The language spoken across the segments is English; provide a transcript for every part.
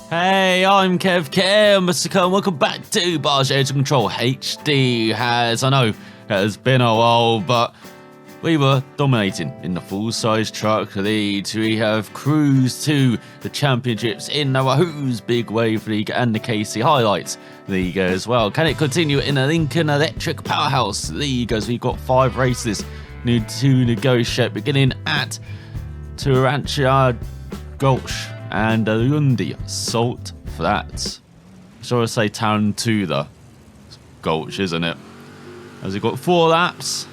Hey, I'm ElusiveKev, Mr. Cole, and welcome back to Baja Control HD. I know it has been a while, but we were dominating in the full-size truck league. We have cruised to the championships in the Wahoo's Big Wave League and the KC Highlights League as well. Can it continue in the Lincoln Electric Powerhouse League, as we've got 5 races to negotiate, beginning at Turantia Gulch and Lundi Salt Flats. Shall I say town to the Gulch, isn't it? As we've got 4 laps.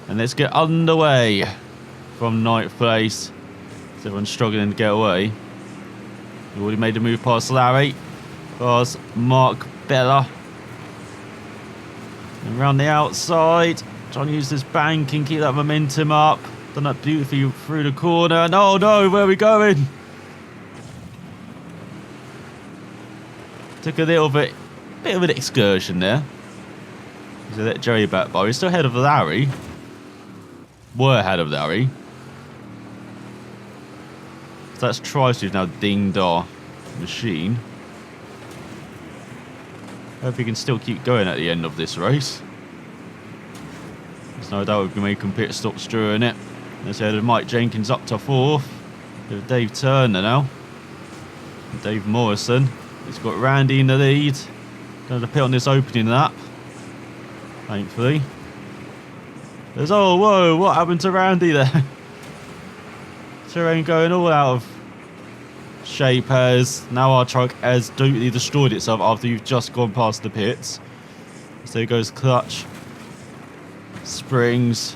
And let's get underway from 9th place. So everyone's struggling to get away. We've already made a move past Larry. Past Mark Bella. And around the outside. Trying to use this bank and keep that momentum up. Done that beautifully through the corner. No, where are we going? Took a little bit of an excursion there. So let Jerry back by. We're still ahead of Larry. We're ahead of Larry. So that's twice we've now dinged our machine. Hope we can still keep going at the end of this race. There's no doubt we can make some pit stops during it. Let's head to Mike Jenkins up to 4th. With Dave Turner now. And Dave Morrison. He's got Randy in the lead. Going to pit on this opening lap. Thankfully. Whoa, what happened to Randy there? Terrain going all out of shape, as now our truck has totally destroyed itself after you've just gone past the pits. So here goes clutch, springs,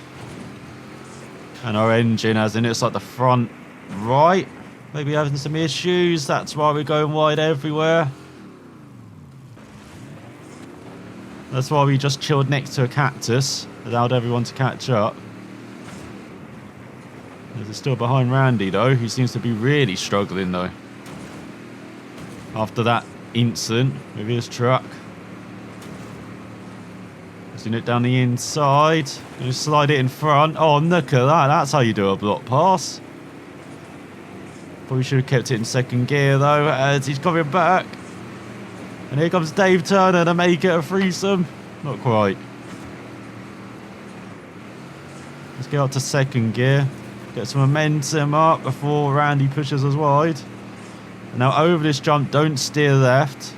and our engine, as in it's like the front right. Maybe having some issues, that's why we're going wide everywhere. That's why we just chilled next to a cactus, allowed everyone to catch up. They're still behind Randy though, who seems to be really struggling though. After that incident with his truck. Seen it down the inside. Gonna slide it in front. Oh, look at that, that's how you do a block pass. Probably should have kept it in second gear though, as he's coming back. And here comes Dave Turner to make it a threesome. Not quite. Let's get up to second gear. Get some momentum up before Randy pushes us wide. And now over this jump, don't steer left.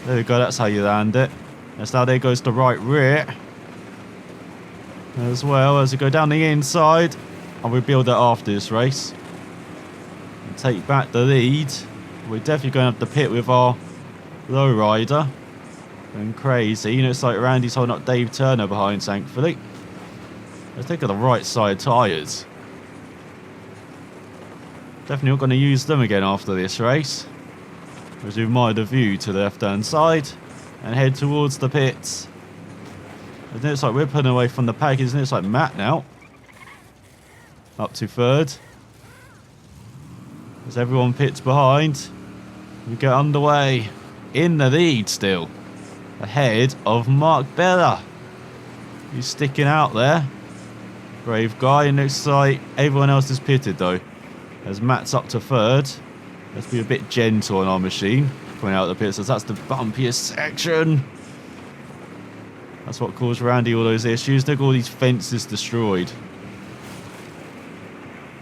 There we go, that's how you land it. That's now there goes the right rear. As well as we go down the inside. And we build that after this race. And take back the lead. We're definitely going to have to pit with our lowrider. Going crazy. You know, it's like Randy's holding up Dave Turner behind, thankfully. Let's take the right side tyres. Definitely not going to use them again after this race. Resume the view to the left hand side and head towards the pits. And it's like we're pulling away from the pack, isn't it? It's like Matt now. Up to 3rd. As everyone pits behind, we get underway. In the lead still. Ahead of Mark Bella. He's sticking out there. Brave guy. And looks like everyone else is pitted though. As Matt's up to 3rd. Let's be a bit gentle on our machine. Coming out of the pits, as that's the bumpiest section. That's what caused Randy all those issues. Look at all these fences destroyed.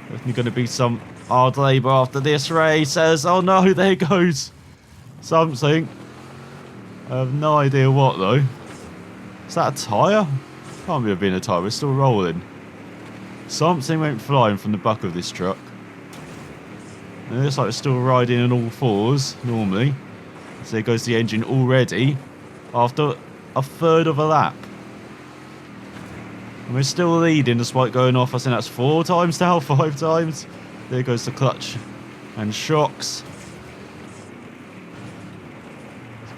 Definitely going to be some hard labour after this race. As, oh no, there goes something. I have no idea what though. Is that a tyre? Can't be have been a tyre, we're still rolling. Something went flying from the back of this truck. And it looks like we're still riding on all 4s normally. So there goes the engine already after a 1/3 of a lap. And we're still leading despite going off. I think that's 4 times now, 5 times. There goes the clutch and shocks.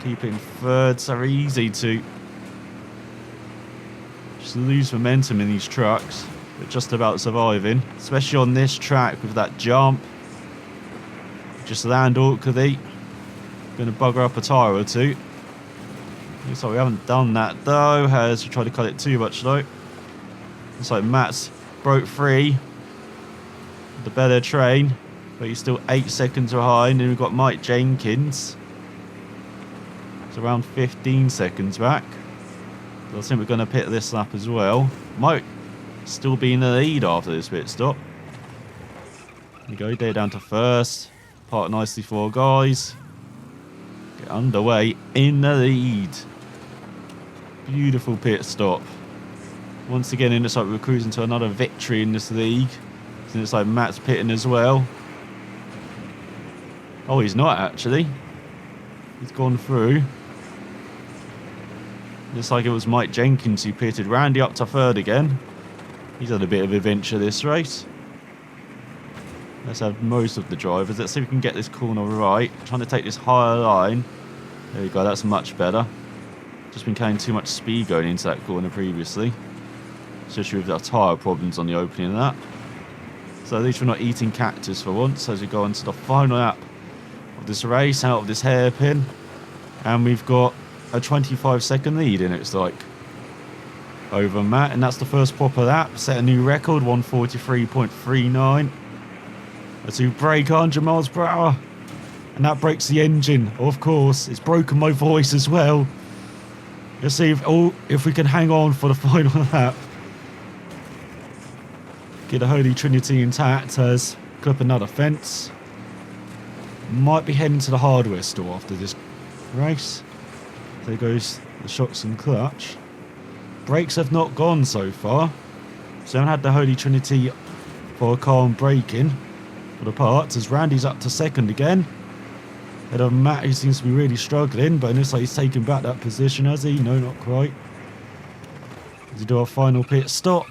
Keep it in 3rd, so easy to just lose momentum in these trucks, but just about surviving, especially on this track with that jump. Just land awkwardly. Going to bugger up a tyre or 2. Looks like we haven't done that though, as we try to cut it too much though. Looks like Matt's broke free. The better train. But he's still 8 seconds behind. And we've got Mike Jenkins. It's around 15 seconds back. So I think we're going to pit this lap as well. Mike still be in the lead after this pit stop. There we go, day down to first. Park nicely for guys. Get underway in the lead. Beautiful pit stop. Once again, it looks like we're cruising to another victory in this league. So it looks like Matt's pitting as well. Oh, he's not actually. He's gone through. Looks like it was Mike Jenkins who pitted. Randy up to third again. He's had a bit of adventure this race. Let's have most of the drivers. Let's see if we can get this corner right. Trying to take this higher line. There we go, that's much better. Just been carrying too much speed going into that corner previously. Especially with our tyre problems on the opening of that. So at least we're not eating cactus for once as we go into the final lap of this race, out of this hairpin. And we've got a 25-second lead in it, it's like, over Matt. And that's the first proper lap. Set a new record, 143.39. As we brake 100 miles per hour. And that breaks the engine, of course. It's broken my voice as well. Let's see if we can hang on for the final lap. Get the Holy Trinity intact as clip another fence. Might be heading to the hardware store after this race. There goes the shocks and clutch. Brakes have not gone so far. So I haven't had the Holy Trinity for a calm braking for the parts, as Randy's up to second again. Ahead of Matt, who seems to be really struggling, but it looks like he's taken back that position, has he? No, not quite. As we do our final pit stop.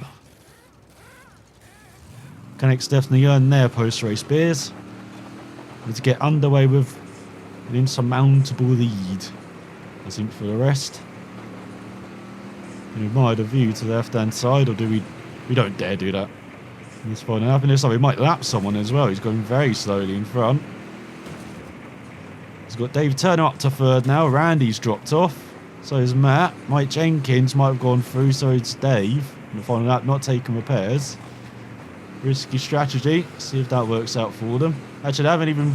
Mechanics definitely earned their post-race beers. And to get underway with an insurmountable lead, I think, for the rest. And we might have a view to the left-hand side, or do we? We don't dare do that. It's fine enough. And it's like we might lap someone as well. He's going very slowly in front. He's got Dave Turner up to third now. Randy's dropped off. So is Matt. Mike Jenkins might have gone through. So it's Dave. In the final lap, not taking repairs. Risky strategy. See if that works out for them. Actually, they haven't even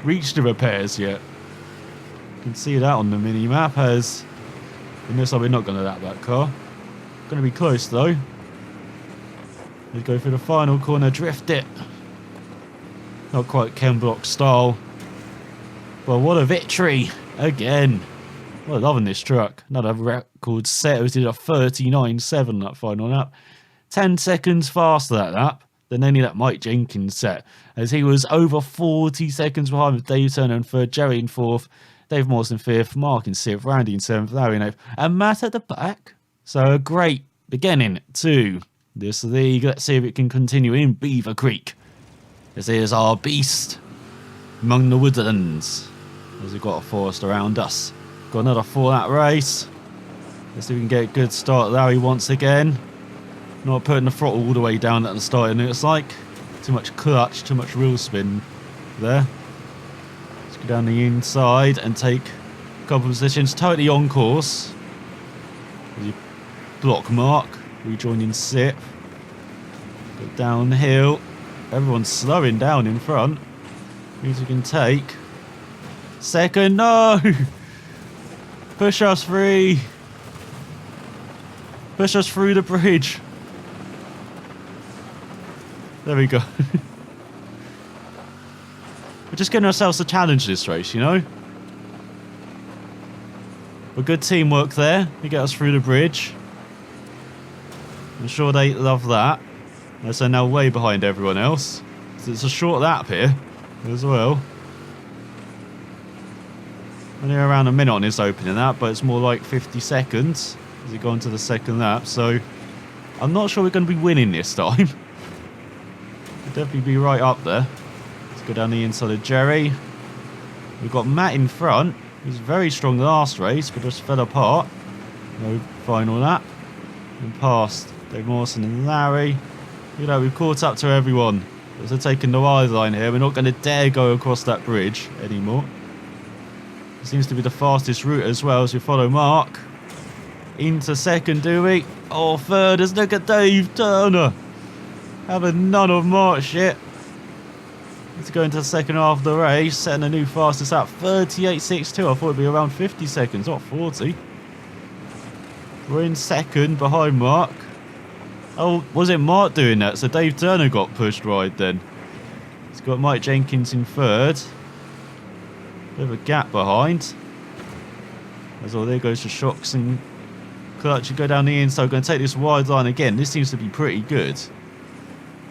reached the repairs yet. You can see that on the mini-map as... It looks like we're not going to lap that car. Going to be close though. We go for the final corner, drift it. Not quite Ken Block style. But what a victory again. Well, loving this truck. Another record set. We did a 39.7 that final lap. 10 seconds faster that lap than any that Mike Jenkins set, as he was over 40 seconds behind with Dave Turner in third, Jerry in fourth, Dave Morse in fifth, Mark in sixth, Randy in seventh, Larry in eighth, and Matt at the back. So a great beginning to this league. Let's see if it can continue in Beaver Creek. This is our beast among the woodlands, as we've got a forest around us. Got another 4-lap race. Let's see if we can get a good start. Larry once again. Not putting the throttle all the way down at the start, and it's like too much clutch, too much wheel spin there. Let's go down the inside and take a couple of positions. Totally on course. Block Mark, rejoining sixth. Go downhill. Everyone's slowing down in front. Means we can take second. No! Push us free. Push us through the bridge. There we go. We're just giving ourselves a challenge this race, you know? But good teamwork there. You get us through the bridge. I'm sure they love that. As they're now way behind everyone else. So it's a short lap here as well. Only around a minute on this opening lap, but it's more like 50 seconds as we go on to the second lap. So I'm not sure we're going to be winning this time. We'll definitely be right up there. Let's go down the inside of Jerry. We've got Matt in front. He was very strong last race, but just fell apart. No final lap. And past Dave Mawson and Larry. You know, we've caught up to everyone. As they're taking the wide line here, we're not going to dare go across that bridge anymore. It seems to be the fastest route as well, as we follow Mark. Into second, do we? Oh, third, let's look at Dave Turner. Having none of Mark's shit. Let's go into the second half of the race, setting a new fastest at 38.62. I thought it'd be around 50 seconds, not 40. We're in second behind Mark. Oh, was it Mark doing that? So Dave Turner got pushed right then. He's got Mike Jenkins in third. Bit of a gap behind. As well, there goes the shocks and clutch. You go down the inside. Going to take this wide line again. This seems to be pretty good.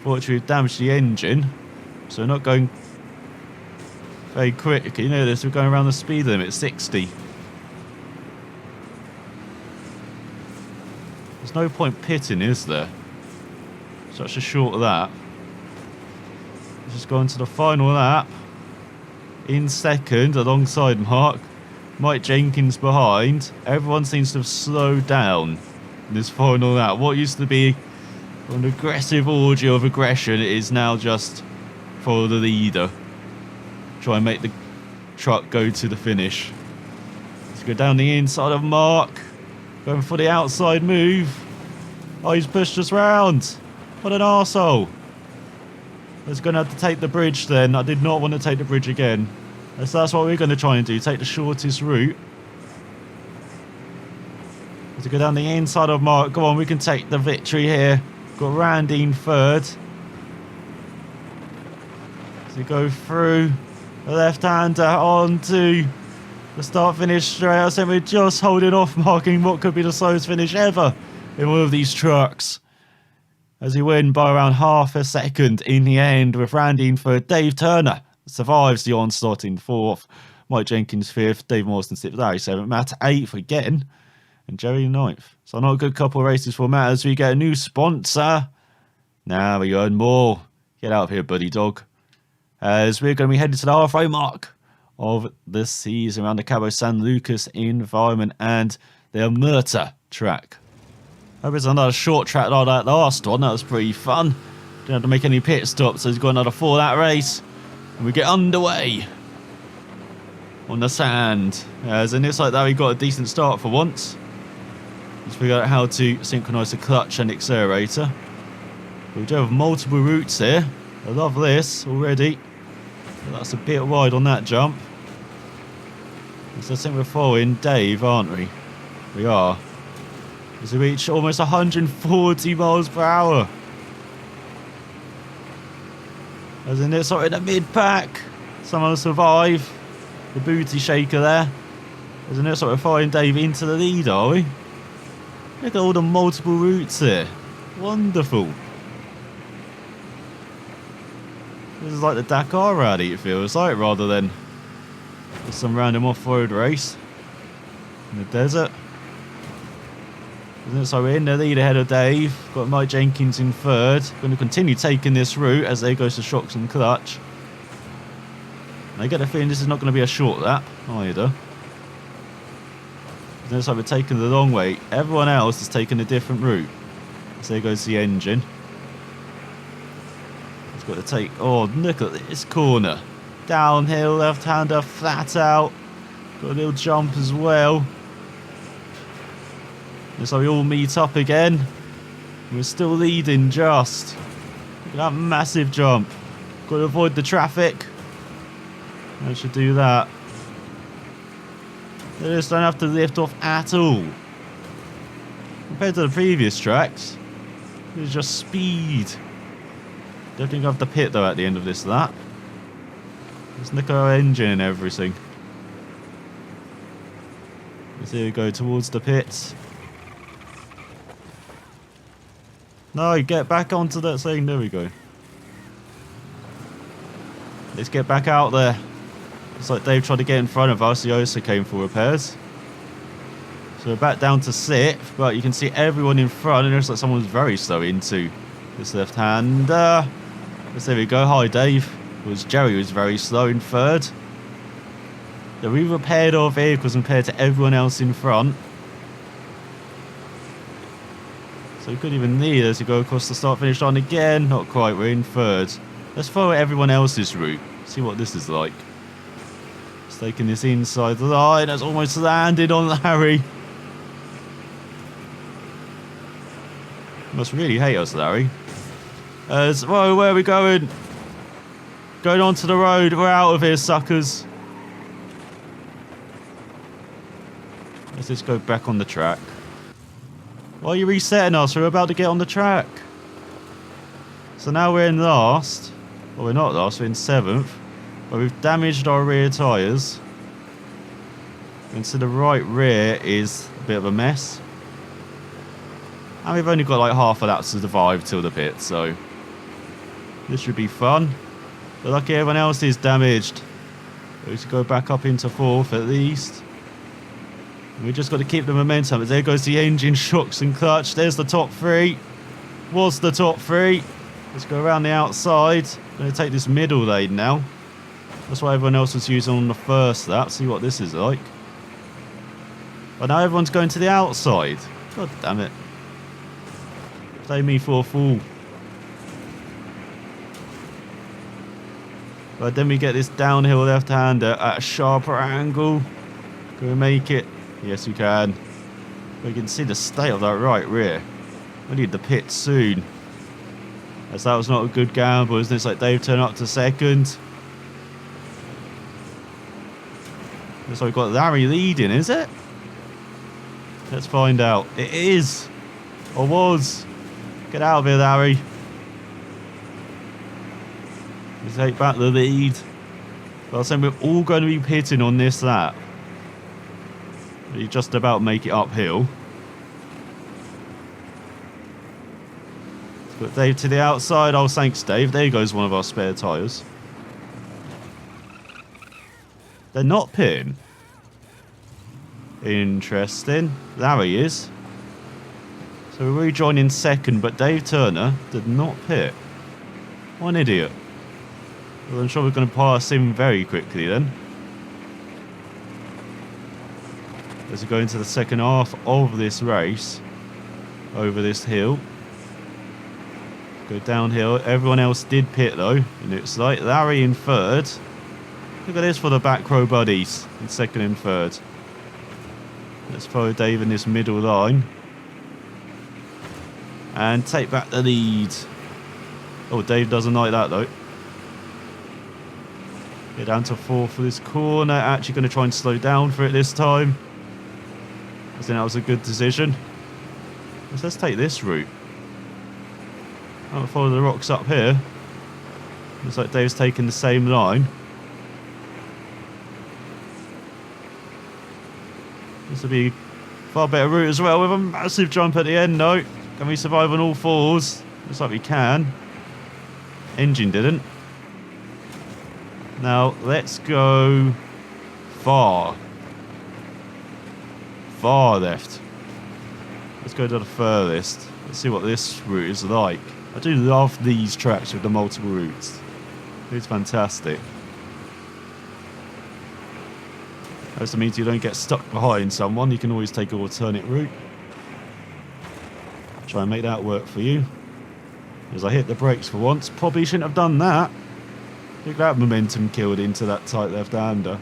Fortunately, we've damaged the engine. So we're not going very quick. You know this, we're going around the speed limit, 60. There's no point pitting, is there? Such a short lap. Let's just go into the final lap. In second, alongside Mark. Mike Jenkins behind. Everyone seems to have slowed down in this final lap. What used to be an aggressive orgy of aggression is now just follow the leader. Try and make the truck go to the finish. Let's go down the inside of Mark. Going for the outside move. Oh, he's pushed us round. What an arsehole. I was going to have to take the bridge then. I did not want to take the bridge again. So that's what we're going to try and do. Take the shortest route. Let's go down the inside of Mark. Go on, we can take the victory here. Got Randy in third. So go through the left-hander onto the start-finish straight. I said we're just holding off, marking what could be the slowest finish ever in one of these trucks. As he win by around half a second in the end, with Randy in third. Dave Turner survives the onslaught in fourth. Mike Jenkins fifth. Dave Mawson sixth. Larry seventh. Matt eighth again. And Jerry ninth. So not a good couple of races for Matt as we get a new sponsor. Now we earn more. Get out of here, buddy dog. As we're going to be headed to the halfway mark of the season around the Cabo San Lucas environment and the Murta track. Hope it's another short track like that last one. That was pretty fun. Didn't have to make any pit stops, so he's got another 4-lap race. And we get underway on the sand. As it looks like that we got a decent start for once. Let's figure out how to synchronise the clutch and accelerator. We do have multiple routes here. I love this already. But that's a bit wide on that jump. So I think we're following Dave, aren't we? We are. As we reach almost 140 miles per hour. As in this sort of in the mid-pack. Someone will survive. The booty shaker there. As in this sort of following Dave into the lead, are we? Look at all the multiple routes here. Wonderful. This is like the Dakar rally, it feels like, rather than just some random off-road race in the desert. So we're in the lead ahead of Dave. Got Mike Jenkins in third. Going to continue taking this route as there goes to shocks and clutch. And I get the feeling this is not going to be a short lap either. Looks like we're taking the long way. Everyone else is taking a different route. So there goes the engine. It's got to take... Oh, look at this corner. Downhill, left-hander, flat out. Got a little jump as well. So we all meet up again. We're still leading just. Look at that massive jump. Got to avoid the traffic. I should do that. They just don't have to lift off at all. Compared to the previous tracks, it's just speed. Don't think I have to pit though at the end of this lap. Let's look at our engine and everything. Let's here we go towards the pits. No, get back onto that thing. There we go. Let's get back out there. It's like Dave tried to get in front of us. He also came for repairs. So we're back down to sixth, but you can see everyone in front, and it looks like someone's very slow into this left-hander. There we go. Hi, Dave. It was Jerry who was very slow in third. So we repaired our vehicles compared to everyone else in front. So we couldn't even need us to go across the start-finish line again. Not quite, we're in third. Let's follow everyone else's route. See what this is like. It's taking this inside the line. That's almost landed on Larry. Must really hate us, Larry. Whoa, where are we going? Going onto the road. We're out of here, suckers. Let's just go back on the track. Why are you resetting us? We're about to get on the track. So now we're in last. Well, we're not last, we're in 7th. But we've damaged our rear tyres. And so the right rear is a bit of a mess. And we've only got like half a lap to survive till the pit, so this should be fun. But lucky everyone else is damaged. We should go back up into 4th at least. And we just got to keep the momentum. But there goes the engine, shocks and clutch. There's the top 3. Was the top 3. Let's go around the outside. I'm going to take this middle lane now. That's what everyone else was using on the first lap. See what this is like. But now everyone's going to the outside. God damn it. Play me for a fool. But then we get this downhill left-hander at a sharper angle. Can we make it? Yes, we can. We can see the state of that right rear. We need the pit soon. As that was not a good gamble, isn't it? It's like Dave turned up to 2nd. So we've got Larry leading, is it? Let's find out. It is. Or was. Get out of here, Larry. Let's take back the lead. But I was saying we're all going to be pitting on this lap. You just about make it uphill. Put Dave to the outside. Oh, thanks, Dave. There goes one of our spare tyres. They're not pitting. Interesting. Larry is. So we're rejoining 2nd, but Dave Turner did not pit. What an idiot. Well, I'm sure we're going to pass him very quickly then. As we go into the second half of this race. Over this hill. Go downhill. Everyone else did pit though. And it's like Larry in 3rd. Look at this for the back row buddies. In 2nd and 3rd. Let's follow Dave in this middle line. And take back the lead. Oh, Dave doesn't like that though. Get down to 4th for this corner. Actually going to try and slow down for it this time. I think that was a good decision. Let's take this route. I'll follow the rocks up here. Looks like Dave's taking the same line. This will be a far better route as well with a massive jump at the end though. Can we survive on all 4s? Looks like we can. Engine didn't. Now let's go far left. Let's go to the furthest. Let's see what this route is like. I do love these tracks with the multiple routes. It's fantastic. Also means you don't get stuck behind someone. You can always take an alternate route. Try and make that work for you. As I hit the brakes for once. Probably shouldn't have done that. Look at that momentum killed into that tight left-hander.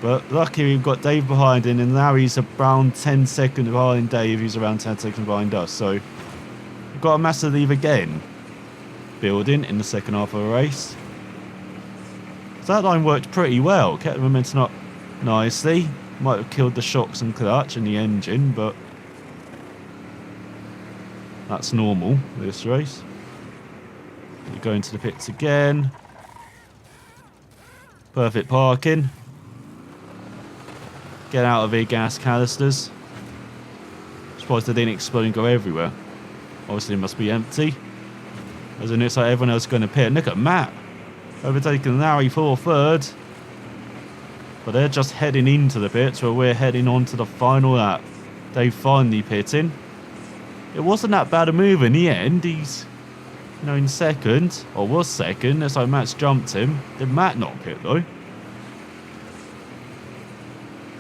But lucky we've got Dave behind him, and Larry's around 10 seconds behind Dave, who's around 10 seconds behind us. So we've got a massive lead again. Building in the second half of the race. So that line worked pretty well. Kept the momentum up nicely. Might have killed the shocks and clutch and the engine, but that's normal this race. You go into the pits again. Perfect parking. Get out of here, gas canisters. Surprised they didn't explode and go everywhere. Obviously it must be empty. As in it's like everyone else is going to pit. And look at Matt. Overtaking Larry for 3rd. But they're just heading into the pits where we're heading on to the final lap. Dave finally pitting. It wasn't that bad a move in the end. He's, you know, in 2nd. Or was 2nd. That's like Matt's jumped him. Did Matt not pit though?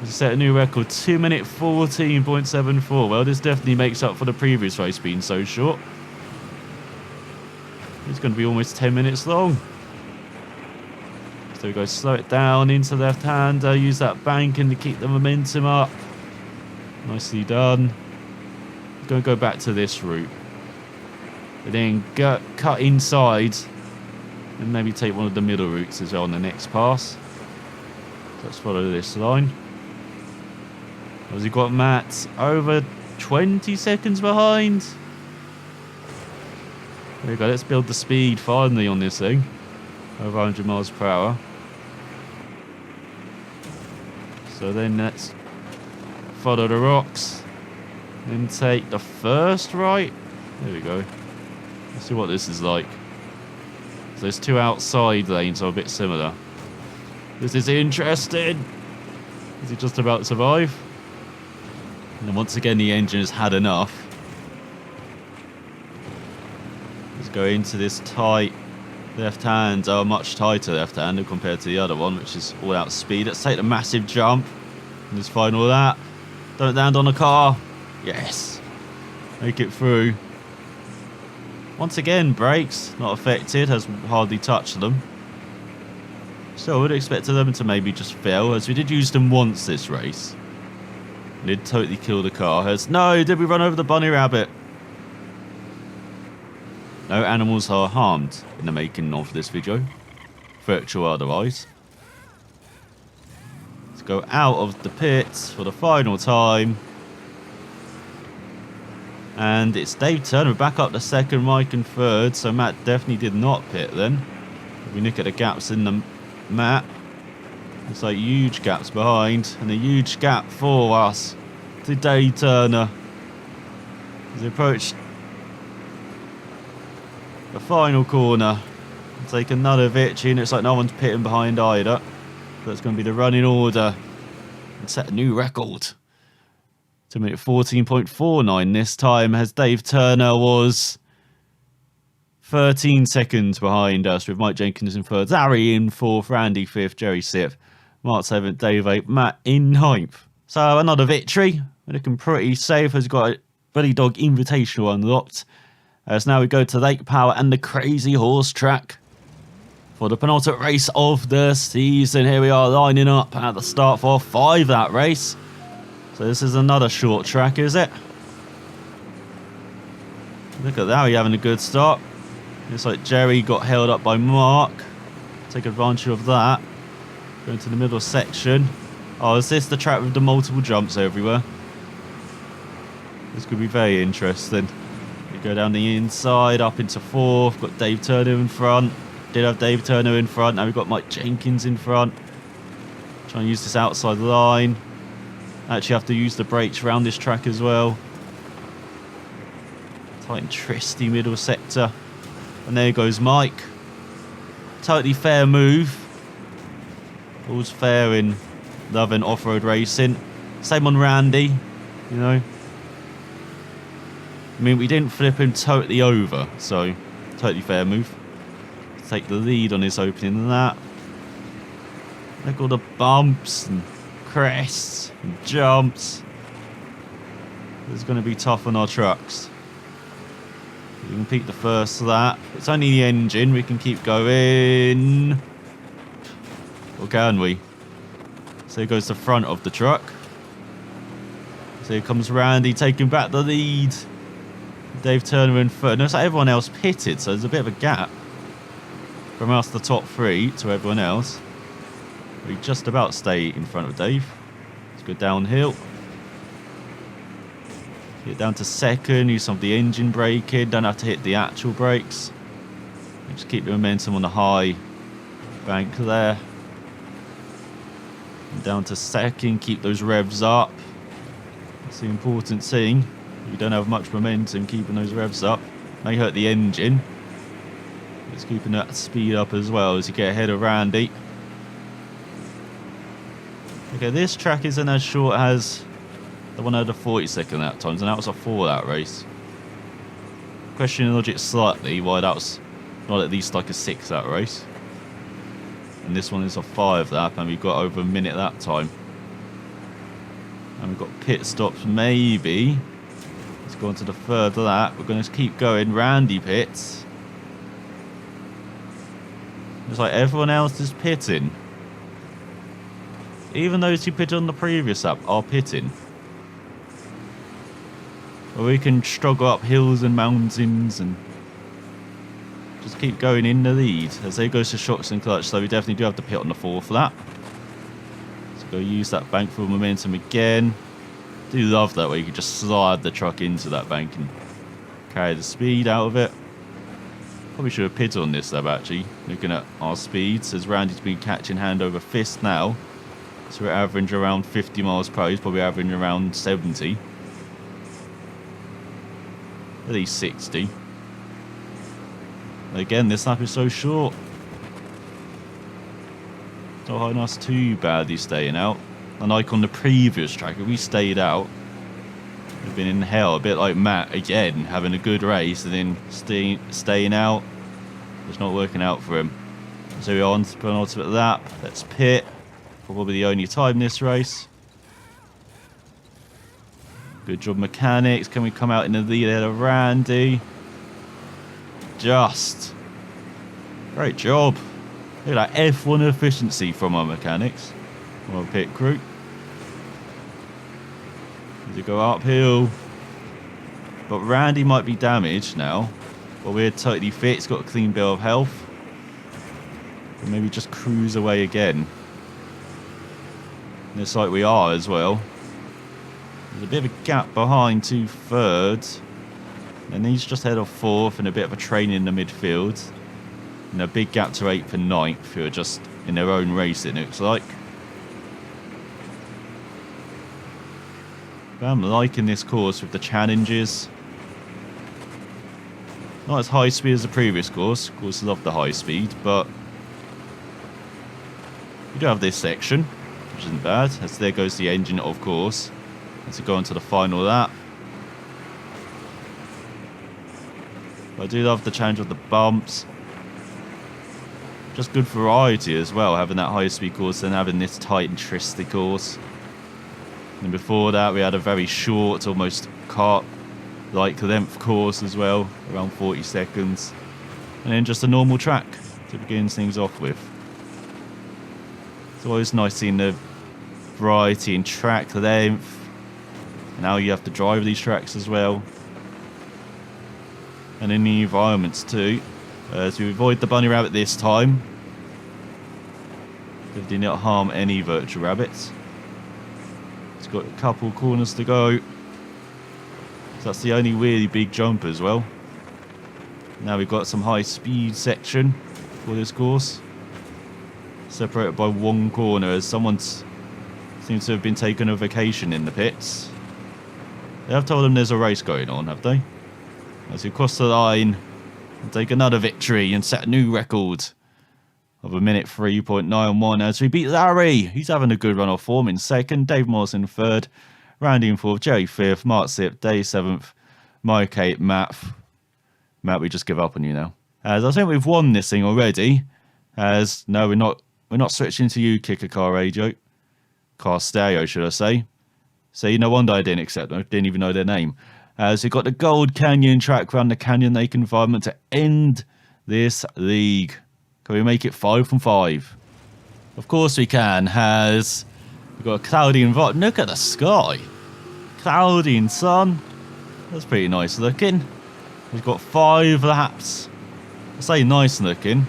He set a new record. 2 minute 14.74. Well, this definitely makes up for the previous race being so short. It's going to be almost 10 minutes long. So we go slow it down into left-hander. Use that banking to keep the momentum up. Nicely done. Going to go back to this route. And then cut inside And maybe take one of the middle routes as well on the next pass. So let's follow this line. Has he got Matt over 20 seconds behind? There we go. Let's build the speed finally on this thing. Over 100 miles per hour. So then let's follow the rocks. Then take the first right. There we go. Let's see what this is like. So there's two outside lanes are a bit similar. This is interesting. Is he just about to survive? And then once again the engine has had enough. Let's go into this tight left hand. Oh, much tighter left handed compared to the other one, which is all out speed. Let's take the massive jump. And this final lap. Don't land on the car. Yes. Make it through. Once again, brakes not affected, has hardly touched them. So I would expect them to maybe just fail, as we did use them once this race. And did totally kill the car. No, did we run over the bunny rabbit? No animals are harmed in the making of this video. Virtual otherwise. Let's go out of the pits for the final time. And it's Dave Turner back up to second, Mike in third. So Matt definitely did not pit then. If we look at the gaps in the map, it's like huge gaps behind. And a huge gap for us to Dave Turner. As he approached the final corner. Take another victory. And it's like no one's pitting behind either. So it's going to be the running order. And set a new record. To minute 14.49 this time, as Dave Turner was 13 seconds behind us, with Mike Jenkins in third, Harry in fourth, Randy fifth, Jerry sixth, Mark seventh, Dave eighth, Matt in ninth. So another victory. We're looking pretty safe. Has got a Buddy Dog Invitational unlocked. As now we go to Lake Power and the Crazy Horse Track for the penultimate race of the season. Here we are lining up at the start for 5 that race. So this is another short track, is it? Look at that, we're having a good start. Looks like Jerry got held up by Mark. Take advantage of that. Go into the middle section. Oh, is this the track with the multiple jumps everywhere? This could be very interesting. We go down the inside, up into fourth. Got Dave Turner in front. Did have Dave Turner in front. Now we've got Mike Jenkins in front. Try and use this outside line. Actually have to use the brakes around this track as well. Tight and twisty middle sector. And there goes Mike. Totally fair move. All's fair in love and off-road racing. Same on Randy, you know. I mean, we didn't flip him totally over, so totally fair move. Take the lead on his opening lap. Look at all the bumps and crests and jumps. It's going to be tough on our trucks. We can peak the first lap. It's only the engine. We can keep going. Or can we? So here goes the front of the truck. So here comes Randy taking back the lead. Dave Turner in third. Notice like everyone else pitted, so there's a bit of a gap from us, the top 3, to everyone else. We just about stay in front of Dave. Let's go downhill. Get down to second, use some of the engine braking. Don't have to hit the actual brakes. Just keep the momentum on the high bank there. And down to second, keep those revs up. That's the important thing. You don't have much momentum, keeping those revs up may hurt the engine. It's keeping that speed up as well as you get ahead of Randy. Okay, this track isn't as short as the one over 40-second lap times, and that was a 4-lap race. Questioning logic slightly why that was not at least like a 6-lap race. And this one is a 5-lap, and we've got over a minute lap time. And we've got pit stops maybe. Let's go on to the 3rd lap. We're going to keep going. Randy pits. It's like everyone else is pitting. Even those who pitted on the previous lap are pitting. Or we can struggle up hills and mountains and just keep going in the lead. As there goes to shocks and clutch, so we definitely do have to pit on the 4th lap. So go use that bank for momentum again. Do love that way you can just slide the truck into that bank and carry the speed out of it. Probably should have pitted on this though, actually. Looking at our speeds, as Randy's been catching hand over fist now. So we're averaging around 50 miles per hour. He's probably averaging around 70. At least 60. Again, this lap is so short. Not holding us too badly staying out. Unlike on the previous track, if we stayed out, we've been in hell. A bit like Matt, again, having a good race and then staying out. It's not working out for him. So we're on to penultimate lap. Let's pit. Probably the only time this race. Good job, mechanics. Can we come out in the lead ahead of Randy? Just. Great job. Look at that F1 efficiency from our mechanics. From our pit crew. Need to go uphill. But Randy might be damaged now. But we're totally fit. He's got a clean bill of health. Or maybe just cruise away again. Looks like we are as well. There's a bit of a gap behind 2 thirds. And he's just ahead of 4th and a bit of a train in the midfield. And a big gap to 8th and 9th who are just in their own race, it looks like. But I'm liking this course with the challenges. Not as high speed as the previous course. Of course, I love the high speed, but you do have this section, which isn't bad. As there goes the engine, of course. As we go on to the final lap. But I do love the challenge of the bumps. Just good variety as well, having that high speed course and having this tight and twisty course. And before that we had a very short, almost kart-like length course as well, around 40 seconds. And then just a normal track to begin things off with. It's always nice seeing the variety in track length. Now you have to drive these tracks as well. And in the environments too. As we avoid the bunny rabbit this time. Did not harm any virtual rabbits. It's got a couple corners to go. So that's the only really big jump as well. Now we've got some high speed section for this course. Separated by 1 corner as someone seems to have been taking a vacation in the pits. They have told them there's a race going on, have they? As we cross the line and take another victory and set a new record of a minute 3.91 as we beat Larry. He's having a good run of form in 2nd, Dave Morris in 3rd, Randy in 4th, Jerry 5th, Mark 6th, Dave 7th, Mike 8th, Matt, we just give up on you now. As I think we've won this thing already. As no, we're not switching to you, Kicker Car Radio. Car Stereo, should I say. So no wonder I didn't accept them. I didn't even know their name. As we've got the Gold Canyon track around the Canyon Lake environment to end this league. Can we make it 5 from 5? Of course we can. As we've got a cloudy environment. Look at the sky. Cloudy and sun. That's pretty nice looking. We've got 5 laps. I say nice looking.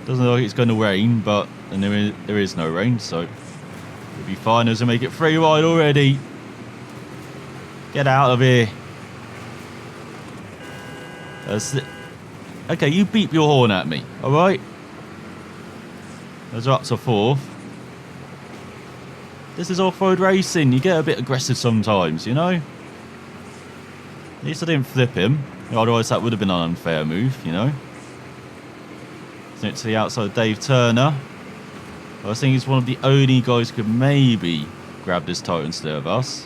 Doesn't look like it's going to rain, but and there is no rain, so we'll be fine as we make it 3 wide already. Get out of here. Okay, you beep your horn at me, alright? Those are up to 4th. This is off-road racing. You get a bit aggressive sometimes, you know? At least I didn't flip him. Otherwise that would have been an unfair move, you know? Sent it to the outside of Dave Turner. I think he's one of the only guys who could maybe grab this title instead of us.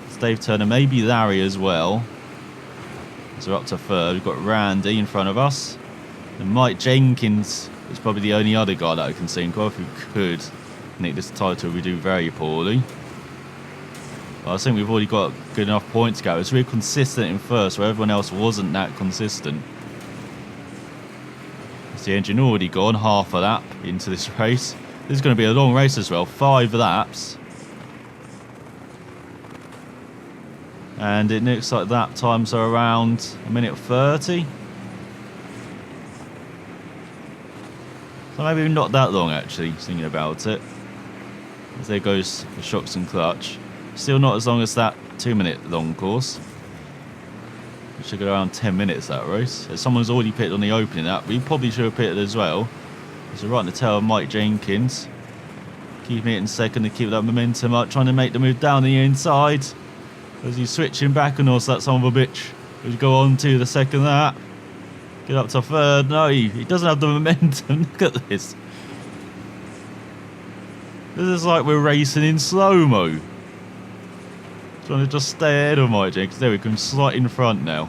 It's Dave Turner, maybe Larry as well. So we're up to 3rd. We've got Randy in front of us. And Mike Jenkins is probably the only other guy that I can think of who could nick this title. We do very poorly. But I think we've already got good enough points to go. It's really consistent in 1st, where everyone else wasn't that consistent. It's the engine already gone half a lap into this race. This is going to be a long race as well. 5 laps. And it looks like that time's around 1:30. So maybe not that long, actually, thinking about it. As there goes the shocks and clutch. Still not as long as that 2-minute long course. It should go around 10 minutes, that race. Someone's already pitted on the opening lap. We probably should have pitted as well. So right in the tail of Mike Jenkins. Keeping it in second to keep that momentum up. Trying to make the move down the inside. As he's switching back and also that son of a bitch. As go on to the second lap. Get up to third. No, he doesn't have the momentum. Look at this. This is like we're racing in slow-mo. Trying to just stay ahead of Mike Jenkins. There we go, slight in front now.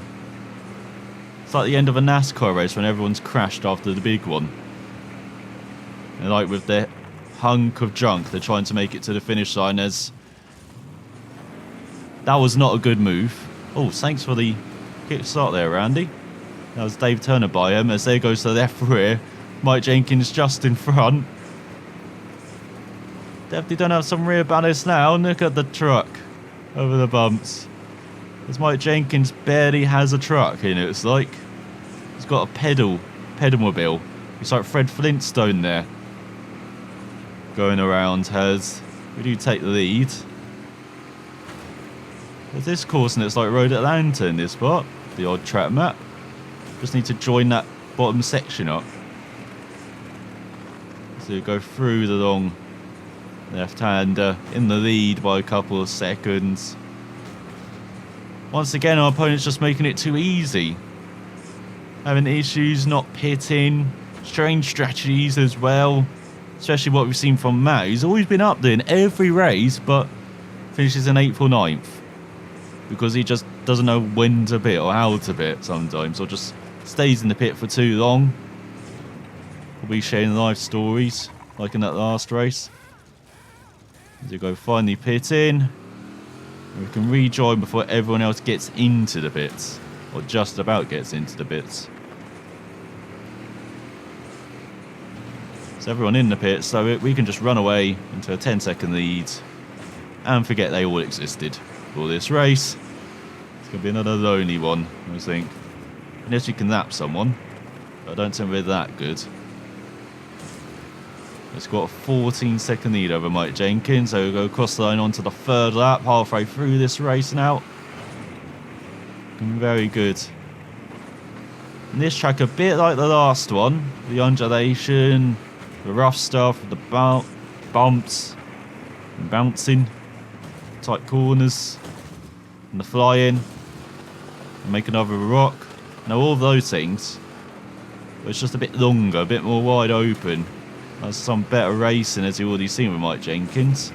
It's like the end of a NASCAR race when everyone's crashed after the big one. And like with their hunk of junk, they're trying to make it to the finish line as... That was not a good move. Oh, thanks for the kick start there, Randy. That was Dave Turner by him as there goes to the left rear. Mike Jenkins just in front. Definitely don't have some rear ballast now. Look at the truck over the bumps. As Mike Jenkins barely has a truck, you know, it's like. He's got a pedal mobile. It's like Fred Flintstone there. Going around as we do take the lead. There's this course and it's like Road Atlanta in this spot. The odd track map. Just need to join that bottom section up. So you go through the long left-hander in the lead by a couple of seconds. Once again, our opponent's just making it too easy. Having issues not pitting. Strange strategies as well. Especially what we've seen from Matt, who's always been up there in every race, but finishes in 8th or 9th. Because he just doesn't know when to pit or how to pit sometimes, or just stays in the pit for too long. We'll be sharing life stories, like in that last race. As we go finally pit in. And we can rejoin before everyone else gets into the pits. Or just about gets into the pits. So everyone in the pits, so we can just run away into a 10-second lead. And forget they all existed for this race. It's going to be another lonely one, I think. Unless you can lap someone. But I don't think we're that good. It's got a 14-second lead over Mike Jenkins. So we'll go across the line onto the third lap. Halfway through this race now. Looking very good. And this track a bit like the last one. The undulation. The rough stuff. The bumps. And bouncing. Tight corners. And the flying. And make another rock. Now all of those things, but it's just a bit longer, a bit more wide open. There's some better racing as you've already seen with Mike Jenkins.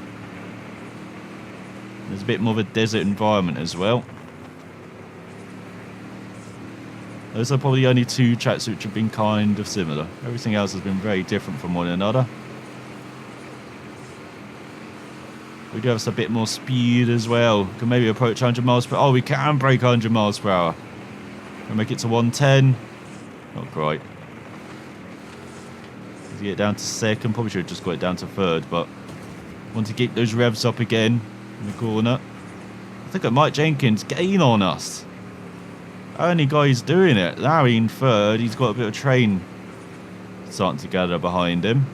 There's a bit more of a desert environment as well. Those are probably the only two tracks which have been kind of similar. Everything else has been very different from one another. We do have a bit more speed as well. Can maybe approach 100 miles per hour. Oh, we can break 100 miles per hour. We'll make it to 110. Not quite. To get down to second. Probably should have just got it down to third, but want to keep those revs up again in the corner. I think Mike Jenkins gain on us. Only guy who's doing it. Larry in third. He's got a bit of train starting to gather behind him.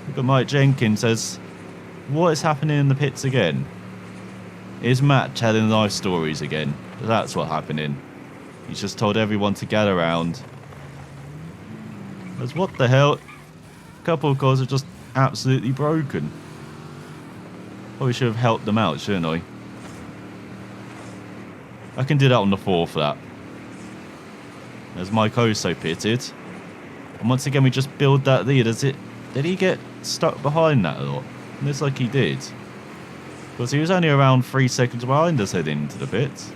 Look at Mike Jenkins says, what is happening in the pits again? Is Matt telling life stories again? That's what's happening. He's just told everyone to gather around. Because what the hell? A couple of cars are just absolutely broken. Probably should have helped them out, shouldn't I? I can do that on the fourth lap. There's Mike Oso pitted. And once again we just build that lead. Did he get stuck behind that a lot? It looks like he did. Because he was only around 3 seconds behind us heading into the pits.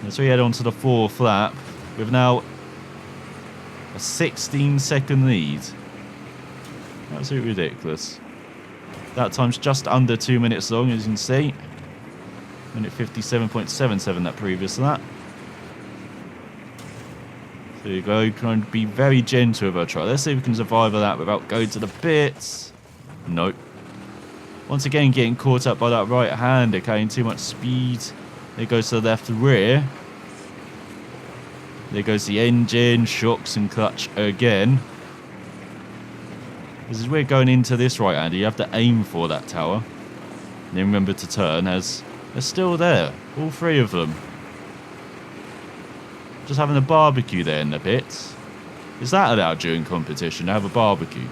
So we head on to the fourth lap with now a 16-second lead. Absolutely ridiculous. That time's just under 2 minutes long, as you can see. Minute 57.77 that previous lap. So you go, trying to be very gentle with our try. Let's see if we can survive that without going to the pits. Nope. Once again, getting caught up by that right hander, carrying too much speed. There goes to the left rear. There goes the engine, shocks and clutch again. This is weird going into this right hander. You have to aim for that tower. And then remember to turn as they're still there. All three of them. Just having a barbecue there in the pits. Is that allowed during competition to have a barbecue?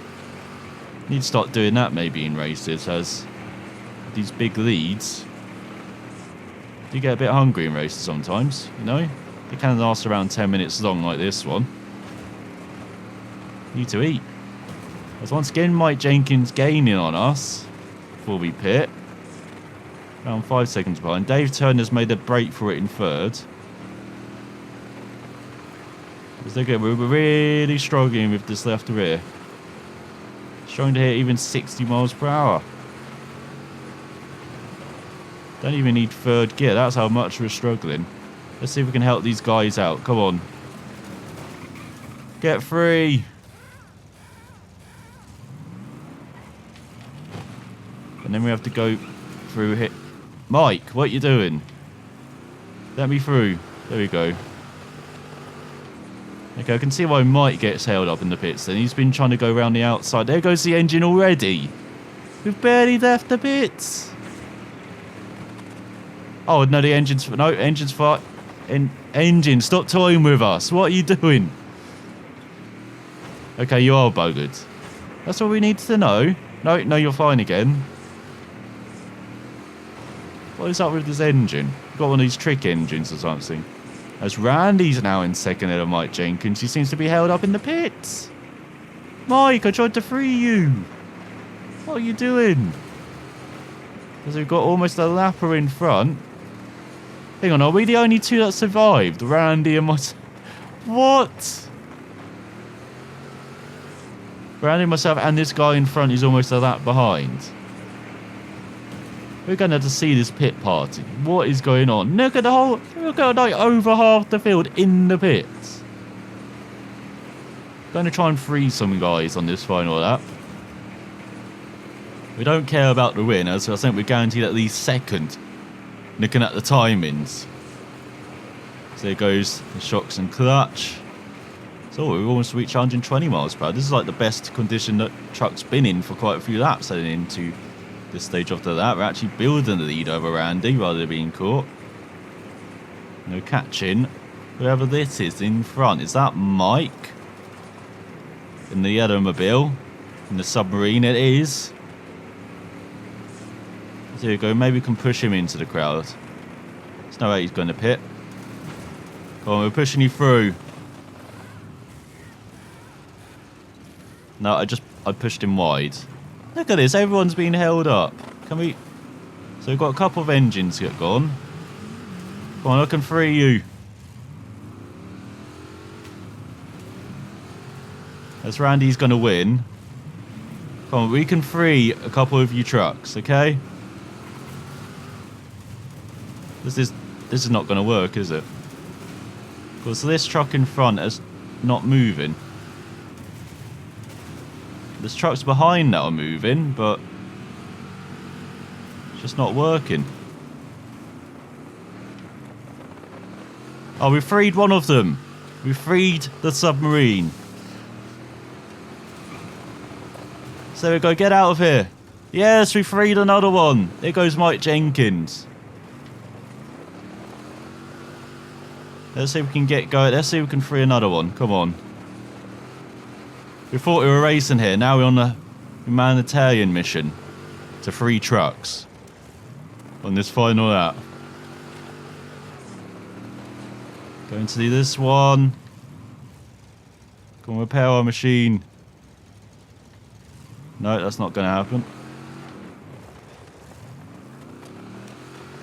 Need to start doing that maybe in races, as these big leads do get a bit hungry in races sometimes, you know? They can last around 10 minutes long like this one. Need to eat. As once again, Mike Jenkins gaining on us before we pit. Around 5 seconds behind. Dave Turner's made a break for it in third. We're really struggling with this left rear. Struggling to hit even 60 miles per hour. Don't even need third gear. That's how much we're struggling. Let's see if we can help these guys out. Come on. Get free. And then we have to go through hit. Mike, what you doing? Let me through. There we go. Okay, I can see why Mike gets held up in the pits then. He's been trying to go around the outside. There goes the engine already. We've barely left the pits. Oh, no, the engine's... No, engine's fine. Engine, stop toying with us. What are you doing? Okay, you are buggered. That's all we need to know. No, you're fine again. What is up with this engine? You've got one of these trick engines or something. As Randy's now in second ahead of Mike Jenkins, he seems to be held up in the pits. Mike, I tried to free you. What are you doing? Because we've got almost a lapper in front. Hang on, are we the only two that survived? Randy and myself. What? Randy, myself, and this guy in front is almost a lap behind. We're going to have to see this pit party. What is going on? Look at the whole... Look at like over half the field in the pits. Going to try and freeze some guys on this final lap. We don't care about the win, as I think we're guaranteed at least second. Looking at the timings. So there goes the shocks and clutch. So we've almost reached 120 miles per hour. This is like the best condition that truck's been in for quite a few laps heading into this stage of the lap. We're actually building the lead over Randy rather than being caught. No catching. Whoever this is in front. Is that Mike? In the yellow mobile? In the submarine it is. There we go. Maybe we can push him into the crowd. There's no way he's going to pit. Come on, we're pushing you through. No, I pushed him wide. Look at this, everyone's being held up. Can we... So we've got a couple of engines that gone. Come on, I can free you. As Randy's going to win. Come on, we can free a couple of you trucks, okay? This is not going to work, is it? Because this truck in front is not moving. There's trucks behind that are moving, but it's just not working. Oh, we freed one of them. We freed the submarine. So there we go, get out of here. Yes, we freed another one. There goes Mike Jenkins. Let's see if we can get going. Let's see if we can free another one. Come on. We thought we were racing here. Now we're on a humanitarian mission to free trucks on this final lap. Going to do this one. Come on, repair our machine. No, that's not going to happen.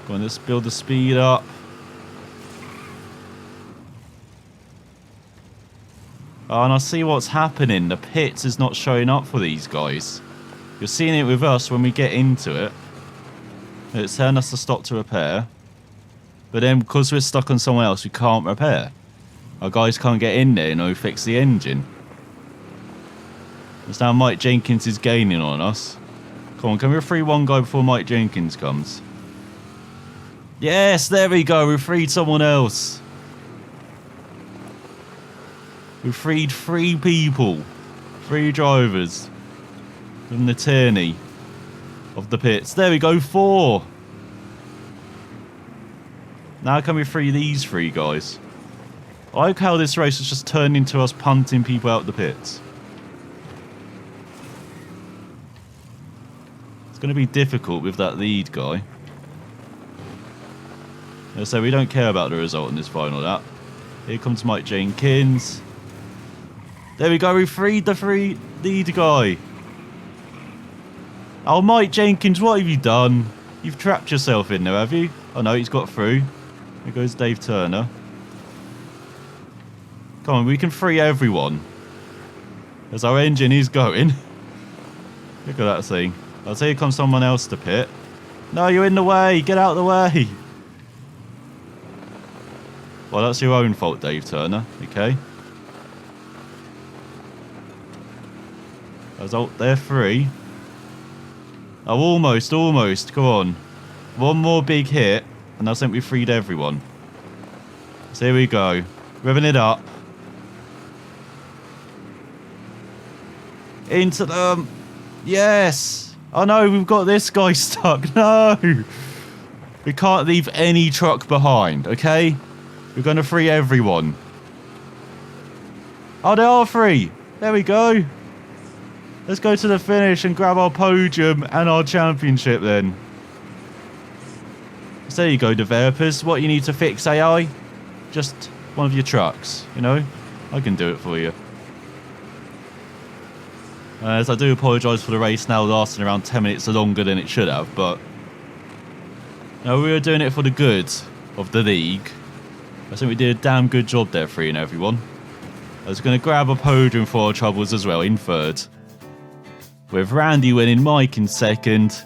Come on, let's build the speed up. Oh, and I see what's happening. The pits is not showing up for these guys. You're seeing it with us when we get into it. It's telling us to stop to repair. But then because we're stuck on someone else, we can't repair. Our guys can't get in there, you know, fix the engine. It's now Mike Jenkins is gaining on us. Come on, can we free one guy before Mike Jenkins comes? Yes, there we go. We freed someone else. We freed 3 people. 3 drivers. From the tyranny of the pits. There we go, 4. Now can we free these 3 guys? I like how this race has just turned into us punting people out the pits. It's going to be difficult with that lead guy. So we don't care about the result in this final lap. Here comes Mike Jenkins. There we go, we freed the lead guy. Oh, Mike Jenkins, what have you done? You've trapped yourself in there, have you? Oh no, he's got through. Here goes Dave Turner. Come on, we can free everyone. As our engine is going. Look at that thing. I'll say here comes someone else to pit. No, you're in the way. Get out of the way. Well, that's your own fault, Dave Turner. Okay. They're free. Oh, almost. Come on. One more big hit, and I think we freed everyone. So here we go. Revving it up. Into them. Yes. Oh no, we've got this guy stuck. No. We can't leave any truck behind, okay? We're going to free everyone. Oh, they are free. There we go. Let's go to the finish and grab our podium and our championship then. So there you go, developers. What you need to fix, AI? Just one of your trucks, you know? I can do it for you. As I do apologise for the race now lasting around 10 minutes longer than it should have, but no, we were doing it for the good of the league. I think we did a damn good job there, freeing everyone. I was going to grab a podium for our troubles as well, in 3rd. With Randy winning, Mike in 2nd,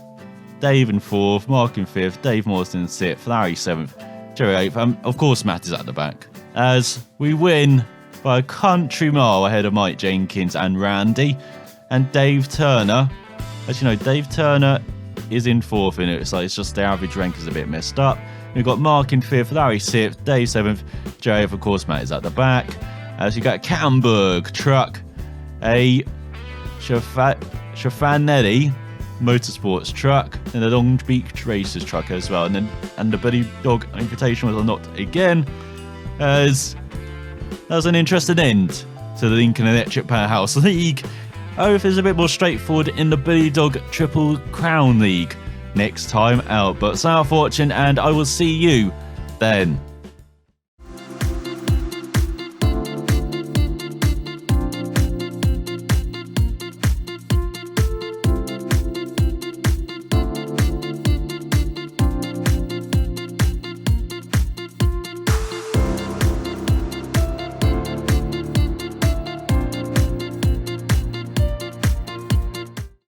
Dave in 4th, Mark in 5th, Dave Morrison in 6th, Larry 7th, Jerry 8th, and of course Matt is at the back. As we win by a country mile ahead of Mike Jenkins and Randy. And Dave Turner, as you know, Dave Turner is in 4th in it. It's just the average rank is a bit messed up. We've got Mark in 5th, Larry 6th, Dave 7th, Jerry 8th, of course Matt is at the back. As you got Camberg truck, a Schiafanetti Motorsports truck, and a Long Beach Racers truck as well. And the Buddy Dog Invitation was unlocked again, as that was an interesting end to the Lincoln Electric Powerhouse League. Oh, if it's a bit more straightforward in the Billy Dog Triple Crown League next time out. But thanks for watching, and I will see you then.